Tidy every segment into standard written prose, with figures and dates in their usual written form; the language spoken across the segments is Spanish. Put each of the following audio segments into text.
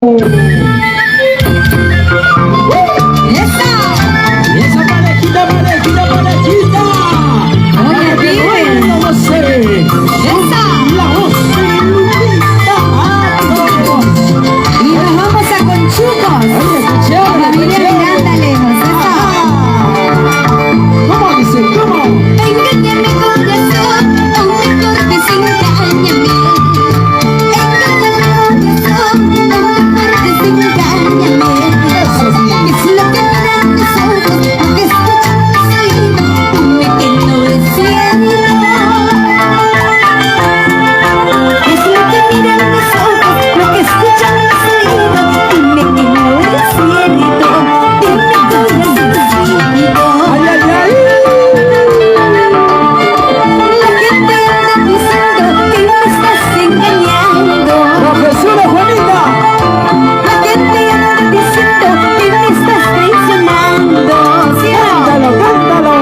Esa parejita. Oye, bien. No sé. La voz de Lupita Matos. Y nos vamos a Conchucos. Oye, qué chévere, Familia Miranda Lejos. ¿Cómo dice? ¿Cómo? Engáñame corazón, o mejor desengáñame. Engáñame corazón, o mejor desengáñame. Es lo que miran mis ojos, lo que escuchan mis oídos. Dime que no es cierto. Es lo que miran mis ojos, lo que escuchan mis oídos. Dime que no es cierto. Dime corazoncito. ¡Ay, ay, ay! La gente anda diciendo que me estás engañando. ¡Profesora Juanita! La gente anda diciendo que me estás traicionando. ¿Sí o no? ¡Cántalo!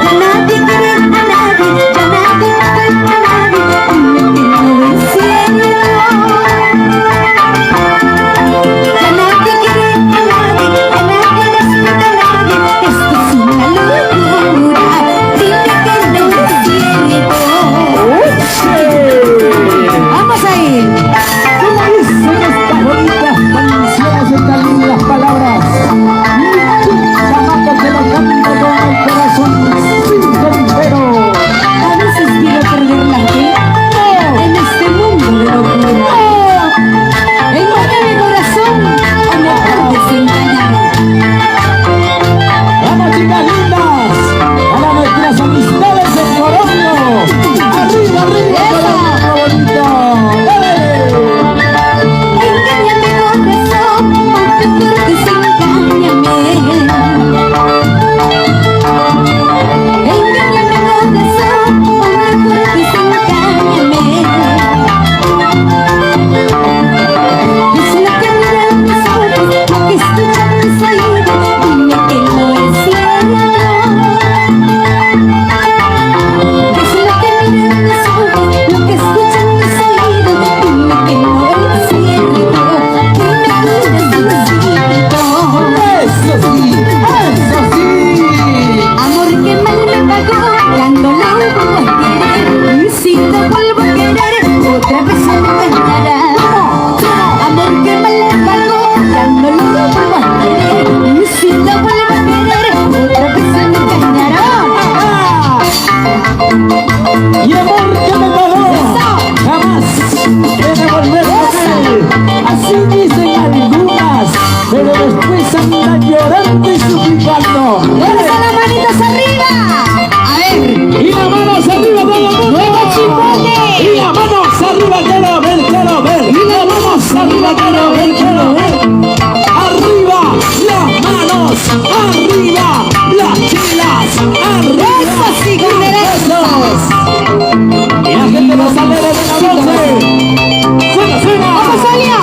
Ya nadie quiere a nadie, ya nadie quiere a nadie. Dime que no es cierto. Ya nadie quiere a nadie, ya nadie respeta a nadie. Esto es una locura. Dime que no es cierto. ¡Sí! Vamos a ir. ¿Cómo dicen estas bonitas canciones, estas lindas palabras? Lupita Matos te lo canta con el corazón sincero. A veces quiero perder la fe en este mundo de locura. Engaña mi corazón o mejor desengañame. Vamos, chicas lindas, para nuestras amistades en Colombia. Arriba, Colombia bonito. Engáñame corazón o mejor desengáñame. Engáñame corazón o mejor desengáñame. Es lo que miran mis ojos, lo que escuchan mis oídos. Dime que no es cierto. Es lo que miran mis ojos, lo que escuchan mis oídos. Dime que no es cierto. Dime corazoncito. Eso sí. Amor que mal me pagó, ya no lo vuelvo a querer. Y si lo vuelvo a querer, otra vez se me engañará. Amor que mal me pagó, ya no lo vuelvo a querer. Y si lo vuelvo a querer, otra vez se me engañará. Y amor que me pagó, jamás he de volver con él. Así dicen algunas, pero después andan llorando y suplicando. ¡Vamos a las manitas arriba! A ver, Y las manos arriba, todo el mundo. ¡nuevo chimbote! Y las manos arriba, quiero ver, quiero ver. Y las manos arriba, quiero ver, quiero ver. Arriba las manos, arriba las chilas, arriba. ¡Eso sí, con derechos! Y la gente más alegre de la noche. Suena. ¡Vamos, Sonia!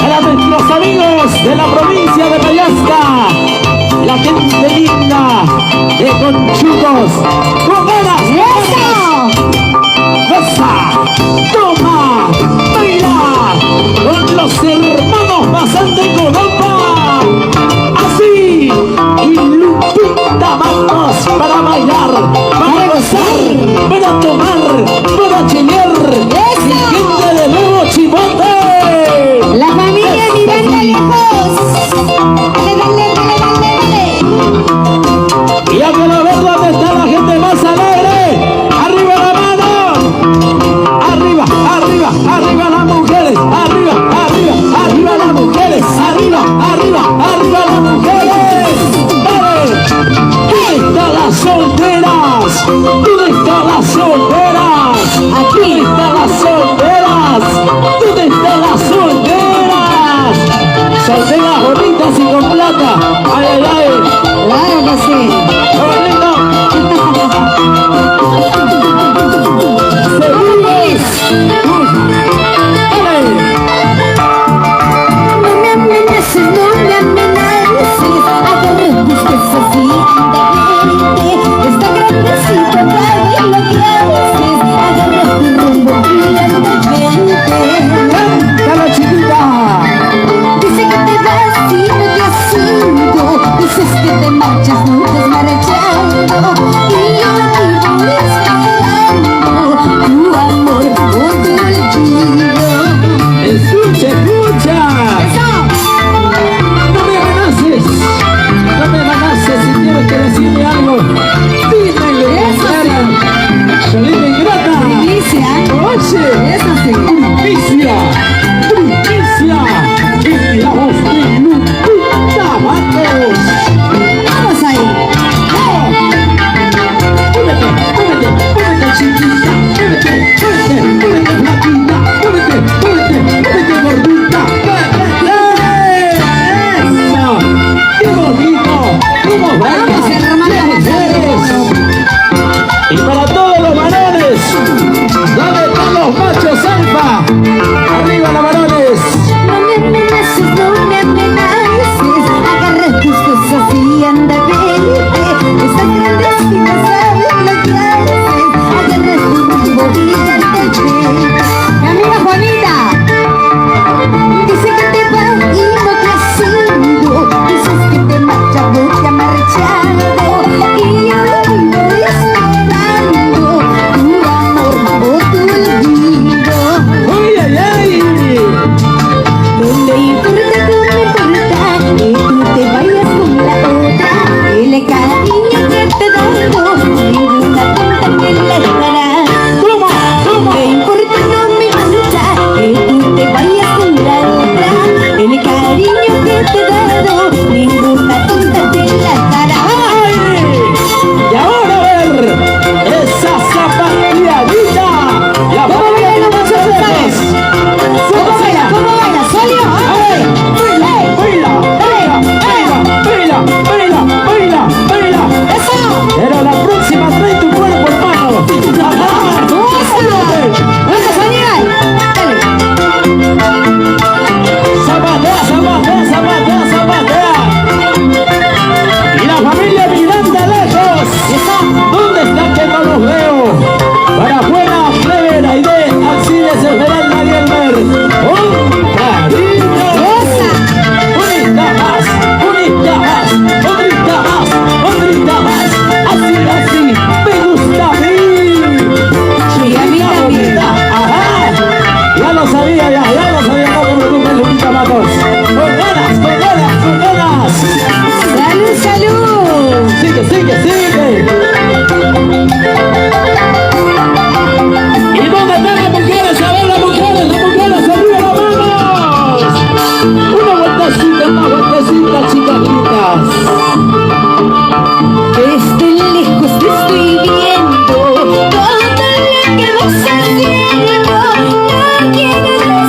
Para nuestros amigos de la provincia de Payasca, la gente linda de Conchucos, con ganas, ¡Eso! goza, toma, baila, con los hermanos Bazan De Conopa, así, y Lupita Matos para bailar, para gozar, para tomar, para chilear, y gente de nuevo Chimbote. La familia Miranda Lejos. Dale. Y a que lo ver dónde está la gente más alegre. Arriba la mano. Arriba las mujeres. Arriba las mujeres. Arriba las mujeres. Dale. ¿Dónde están las solteras? ¿Dónde están las solteras? Aquí están las solteras. ¿Dónde están las solteras? Solteras bonitas y con plata. Ay, ay, ay. Claro que sí. ¡Qué lindo! ¡Seguimos! ¡Dale! No me amenaces, no me amenaces. Agarra tus besos lindamente. Está grandecito para ver lo que haces. Agarra tu rumbo y lentamente. sigue, sigue, sigue. ¿Y dónde están las mujeres? A ver, las mujeres, arriba las manos. Una vueltecita, chiquititas. Desde lejos te estoy viendo, todo lo que vas haciendo. No quiero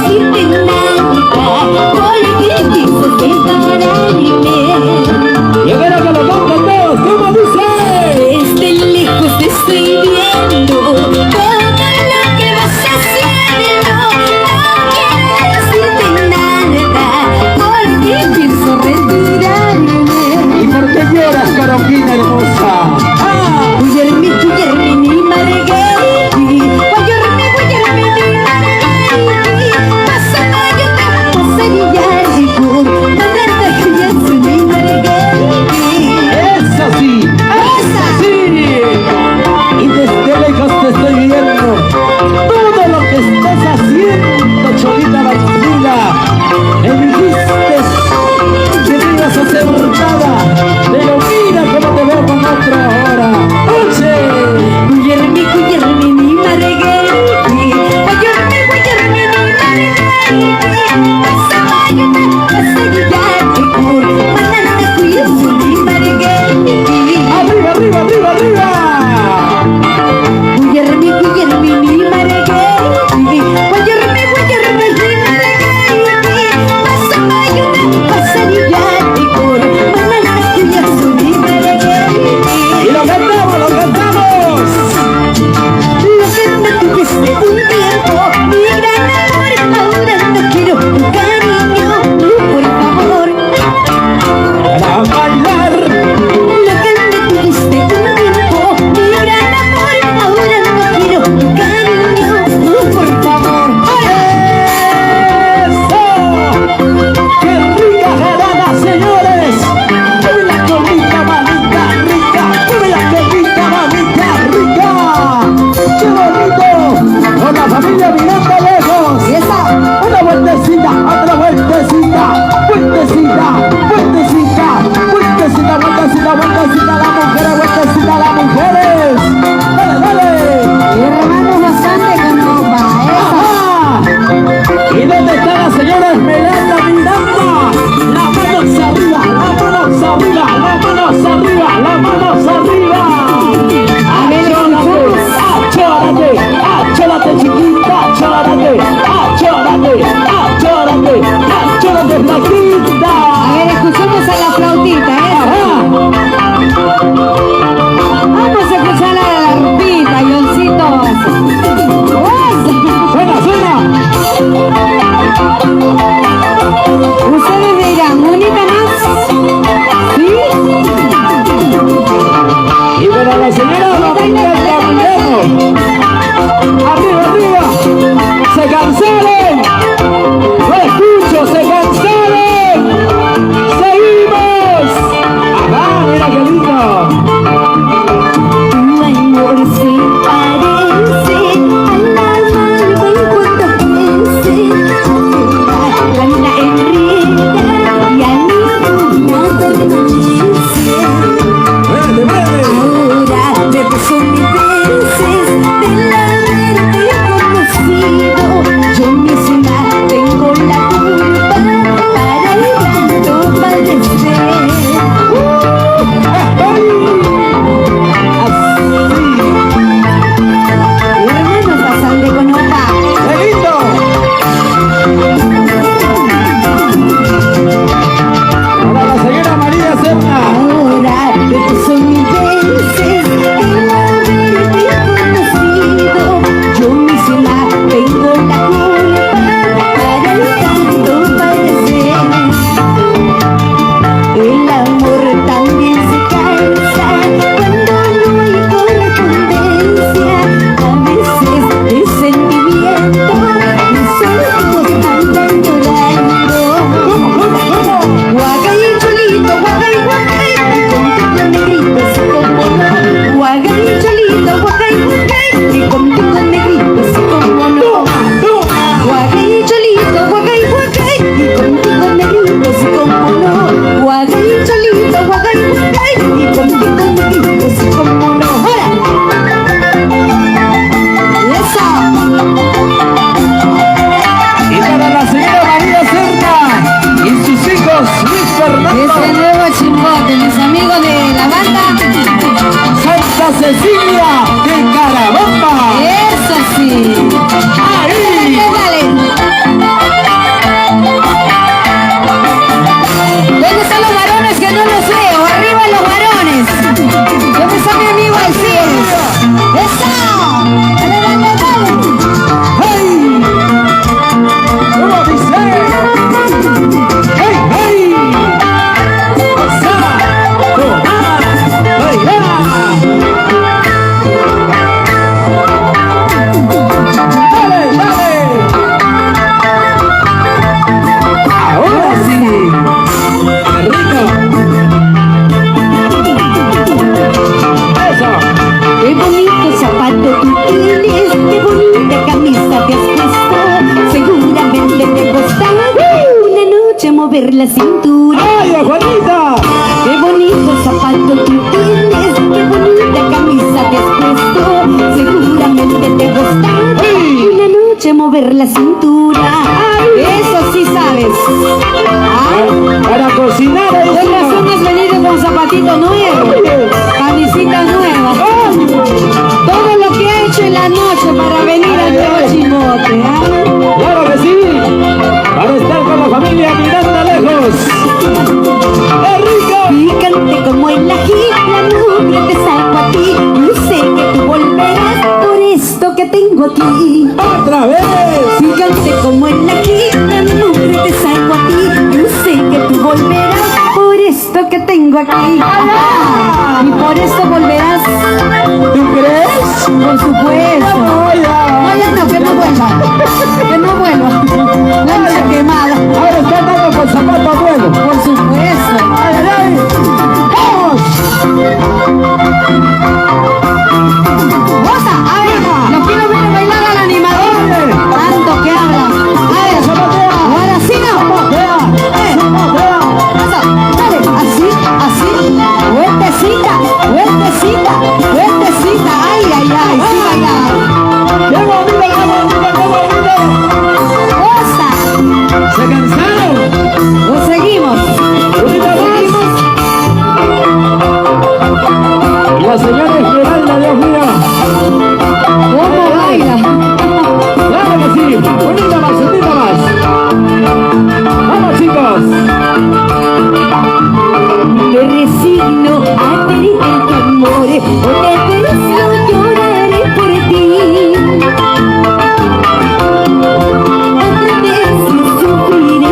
decirte nada, porque pienso separarme. Y ahora que lo cantan todos, ¿cómo dice? Desde lejos te estoy viendo, todo lo que vas haciendo. No quiero decirte nada, porque pienso retirarme. ¿Y por qué lloras, Carolina hermosa? Guillermi, mi Margheriti, Guillermi, mi Margheriti, pasa mayo te passagliari con mandarte che io sono mi Margheriti. ¡Eso sí! ¡Eso sí! Y desde lejos te estoy viendo todo lo que estás haciendo, Cholita Bandida. Me dijiste que te ibas a hacer nada, pero mira cómo te veo con otro ahora. ¡Oye! Guillermi, mi Margheriti, Guillermi, mi Margheriti, pasa mayo te passagliari con mandarte che io sono mi Margheriti. ¡Arriba, arriba, arriba, arriba! Guillermi, mi Margheriti, Guillermi, mi Margheriti, passa mayo te passagliari con mandarte che io sono mi Margheriti. ¡Y lo cantamos, lo cantamos! Lo que me tuviste un tiempo, mi gran amor, ahora no quiero tu cariño, por favor. Para bailar. Lo que me tuviste un tiempo, mi gran amor, ahora no quiero tu cariño, por favor. ¡Eso! ¡Qué rica jarana, señores! ¡Mueve la colita, mamita rica! ¡Mueve la colita, mamita rica! ¡Qué bonito! Con la familia mirando lejos. Esa. Una vueltecita, otra vueltecita, vueltecita, vueltecita, vueltecita, vueltecita, vueltecita, la mujer, vueltecita, las mujeres. ¡Dale, dale! Hermanos Bazan De Conopa, ¡Ajá! ¿Y dónde está la señora Esmeralda Miranda? Las manos arriba, las manos arriba, las manos arriba, las manos arriba. Achórate, achórate, chiquita, achórate, achórate, achórate, achórate, flaquita. A ver, escuchemos a la flautita, ¿eh? Ajá. Vamos a escuchar a la Lupita, Yoncito. Suena, suena. Ustedes dirán, ¿bonita más? ¿Sí? Y para la señora Lupita Matos. Arriba, arriba. Se cansaron. No escucho, se cansaron. Chimbote, mis amigos de la banda. Santa Cecilia de Carabamba. Eso sí. Ahí. Dale. ¿Dónde están los varones que no los veo? Arriba los varones. ¿Dónde está mi amigo Alcides? ¡Eso! ¡Dale, dale, dale! ¡Hey! ¿Cómo dice? ¡Hey, hey! ¡Pasa! ¡Tomar! ¡Bailar! ¡Dale, dale! ¡Ahora sí! ¡Qué rico! ¡Eso! Qué bonito zapato tú tienes, qué bonita camisa te has puesto. Seguramente te costará una noche mover la cintura. ¡Ay, Juanita! Qué bonito zapato tú tienes, qué bonita camisa te has puesto. Seguramente te costará una noche mover la cintura. Eso sí sabes. ¿Ah? Para cocinar ahí. Con razón has venido con zapatito nuevo, camisita nueva. Todo lo que ha hecho en la noche para venir al Chimbote, ¿ah? ¡Claro que sí! Para estar con la familia mirando lejos. ¡Qué rico! Picante como el ají, la nube te saco a ti. Yo sé que tú volverás por esto que tengo aquí. ¡Otra vez! Picante como el ají, la nube te saco a ti. Yo sé que tú volverás por esto que tengo aquí. Ajá. Y por esto volverás. ¿Tú crees? Por supuesto. ¡No, ya! No, ya no, que no vuelva. Que no vuelva. Lancha quemada. Ahora está dando con zapato nuevo. Por supuesto. ¡Ay, ay, ay! ¡Vamos! ¡Rosa! A ver, los quiero ver bailar al animador. Tanto que habla. A ver, ahora sí no. Eso, dale, así, así. Vueltecita, vueltecita, vueltecita. Ay, ay, ay, sí bailar. ¡Qué bonito, qué bonito, qué bonito! ¡Rosa! ¿Se cansaron? Lo seguimos. ¡Ahorita más! La señora Esmeralda, Dios mío. ¿Cómo baila? ¡Claro que sí! ¡Unita más, unita más! ¡Vamos, chicos! Me resigno a pedirte tu amor, o te beso, lloraré por ti. Otra vez sufriré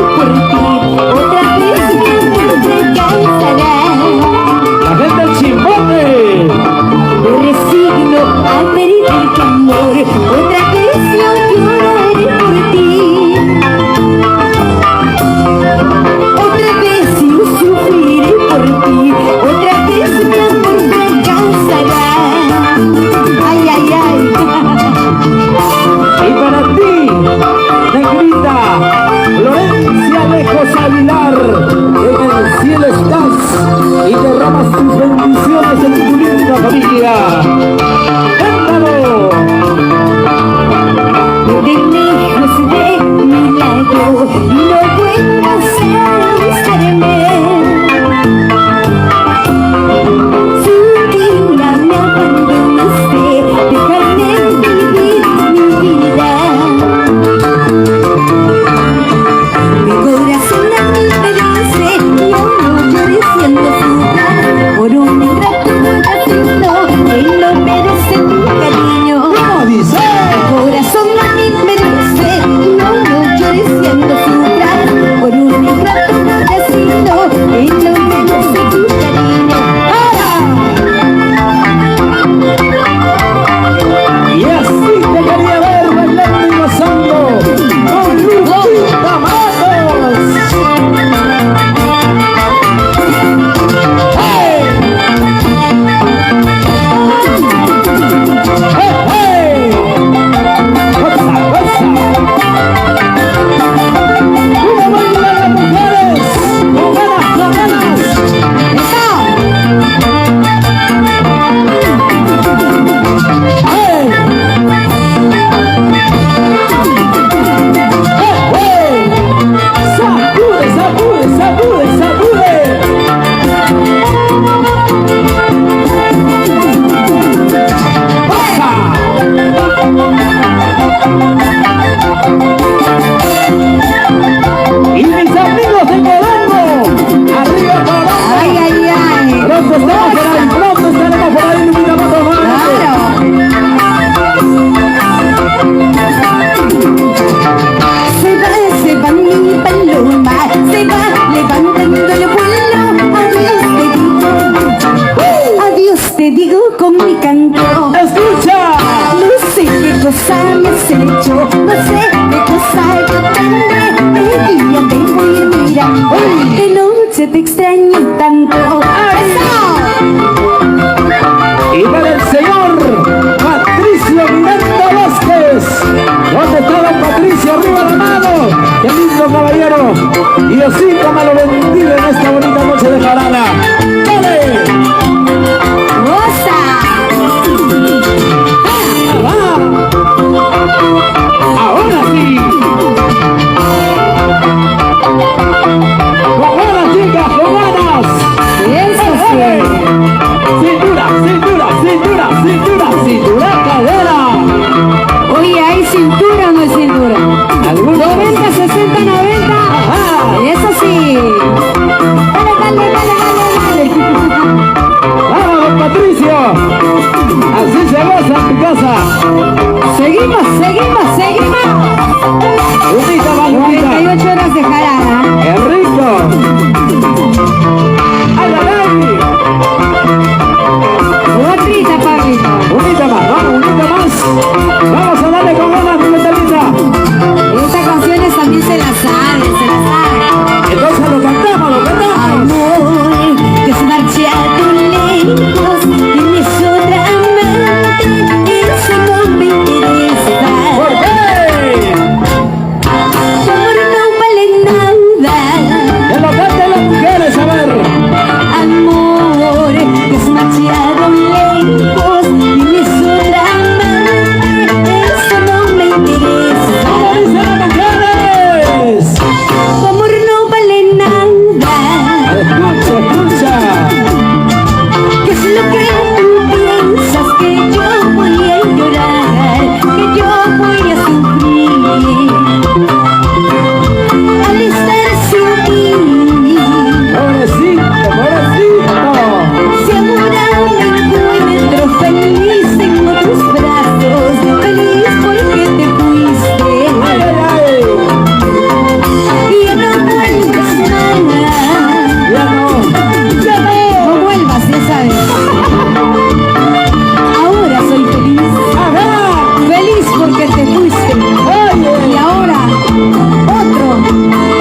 De noche te extraño tanto. Y para el señor Patricio Miranda Vázquez. ¿Dónde está don Patricio? Arriba la mano. ¡Qué lindo caballero! Diosito me lo bendiga en esta bonita noche de jarana. ¡Dale! ¡Goza! ¡Ahora sí! ¡Jugadas, chicas! ¡Jugadas! Eso sí. ¡Cintura, cintura, cintura, cintura, cintura, cadera! Oye, ¿hay cintura o no hay cintura? 90, 60, 90. Ajá. Eso sí. Dale, dale, dale, dale, dale. ¡Vamos, don Patricio! Así se goza en tu casa. Seguimos, seguimos, seguimos. Unita, va, unita. 48 horas de jarana. ¡Qué rico! ¡Ay, ay, ay! Otrita, papito. Unita más, vamos, unita más. Vamos a darle con ganas, mi metalita. Estas canciones también se las sabe, se las sabe. Entonces lo cantamos, lo cantamos. Amor, que es marchado lejos, tienes otra amante, eso no me interesa. ¿Por qué? Tu amor no vale nada. Que lo canten las mujeres, a ver. Amor, que es marchado lejos, tienes otra amante, eso no me interesa. ¿Cómo dicen las mujeres? Tu amor no vale nada. Escucha, escucha. ¿Qué es lo que tú piensas? Que yo voy a llorar, que yo voy a sufrir al estar sin ti. Pobrecito, pobrecito. Si ahora me encuentro feliz en otros brazos, feliz porque te fuiste Ay, ay, ay. y ya no vuelves más. Ya no. Ya no. No vuelvas, ya sabes. Ahora soy feliz, Ajá. feliz porque te fuiste. Oye. Y ahora, otro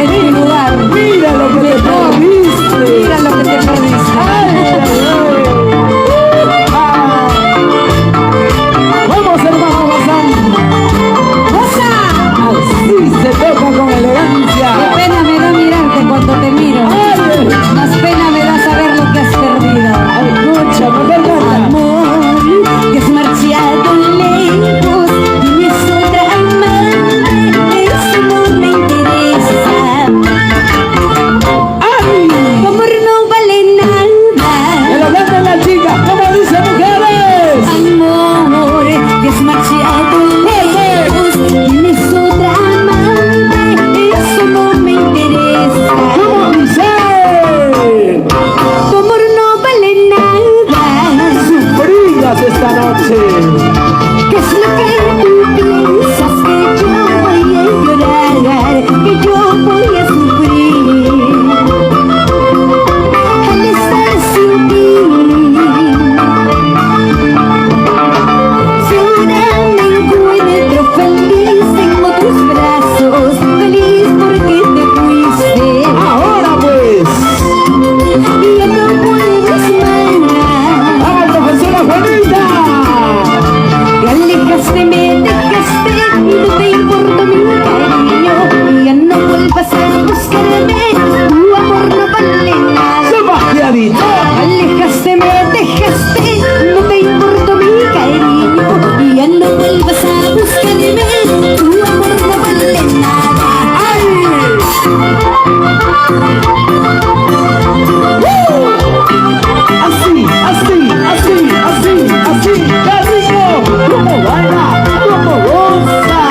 en mi lugar. Mira lo que te perdiste. Mira lo que te perdiste. Ay, ay, ay. Ah. Vamos, hermanos Bazan. ¡Goza! Así se toca con elegancia. Qué pena me da mirarte cuando te miro. Ay, Más pena me da saber lo que has perdido. ay, escucha, no te encanta. Amor, que es marchado lejos, tienes otra amante, eso no me interesa. Ay. Tu amor no vale Que nada. lo canten las chicas. ¿Cómo dicen mujeres? Amor, que es marchado lejos, tienes otra amante, eso no me interesa. ¿Cómo dice? Tu amor no vale nada. Sufridas esta noche. ¿Qué es lo que tú piensas? Que yo voy a llorar, que yo voy a sufrir al estar sin ti. Si ahora me encuentro feliz en otros brazos, feliz porque te fuiste Ahora pues. y ya no vuelves más. ¡Vamos, profesora Juanita! Te alejaste, me dejaste y no te importó mi cariño. Y ya no vuelvas a buscarme, tu amor no vale nada. Sebastianito. Te alejaste, me dejaste, no te importó mi cariño. Y ya no vuelvas a buscarme, tu amor no vale nada. ¡Ay! Así, así, así, así, así. ¡Qué rico! ¿Cómo baila? ¿Cómo goza?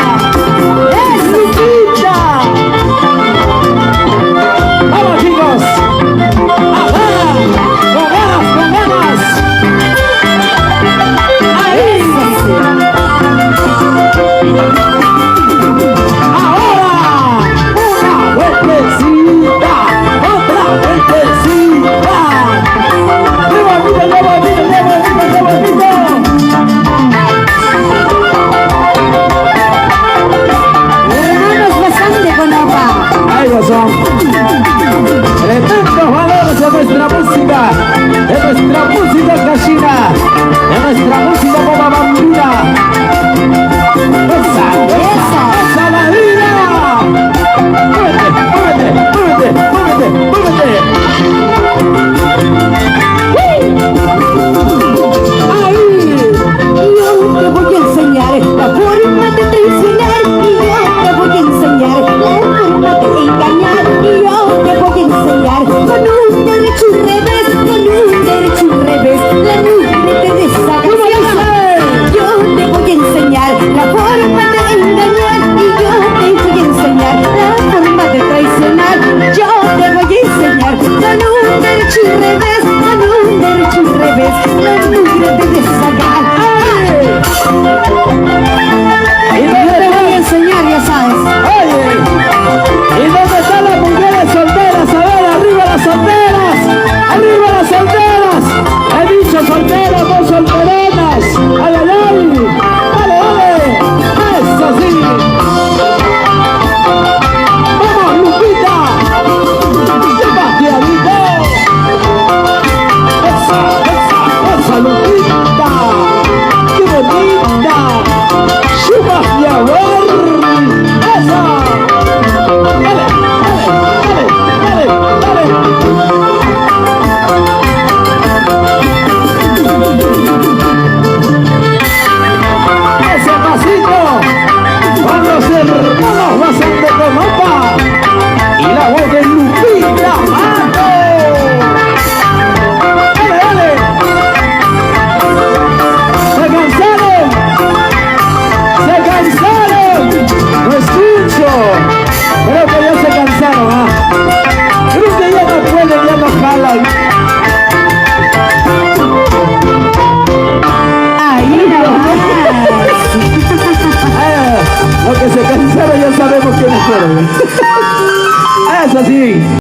¡Es Lupita! ¡Vamos, chicos! ¡Ajá! ¡Con ganas, con ganas! ¡Ahí! Ahora, una vueltecita, otra vueltecita. Tremendos valores de nuestra música cachina, de nuestra música como bambina. ¡Esa la vida! ¡Muévete, muévete, muévete, muévete, muévete! ¡Ahí! Yo te voy a enseñar la forma de traicionar. Yo te voy a enseñar la forma de engañar. Yo te voy a enseñar con un derecho y revés, con un derecho y revés, la nube de desagradar. Yo te voy a enseñar la forma de engañar y yo te voy a enseñar la forma de traicionar. Yo te voy a enseñar con un derecho y revés, con un derecho y revés, la nube de desagradar. ¿Y dónde Te voy a enseñar, ya sabes. Oye, ¿y dónde están las mujeres solteras? A ver, arriba las solteras, arriba las solteras. He dicho solteras, no solteronas. Ay, ay, ay, dale, dale, eso sí. Vamos, Lupita, demasiadito. Esa Lupita, qué bonita. ¡Chupas mi amor! ¡Esa! ¡Dale, dale, dale, dale, dale! ¡Ese pasito! ¡Van los hermanos Bazan De Conopa! ¡Y la voz de Lupita Matos! ¡Dale, dale! ¡Se cansaron! ¡Se cansaron! ¡No escucho! Creo que ya se cansaron, ¿ah? Creo que ya no pueden, ya no jalan. Ahí nomás. Los que se cansaron ya sabemos quiénes fueron. Eso sí.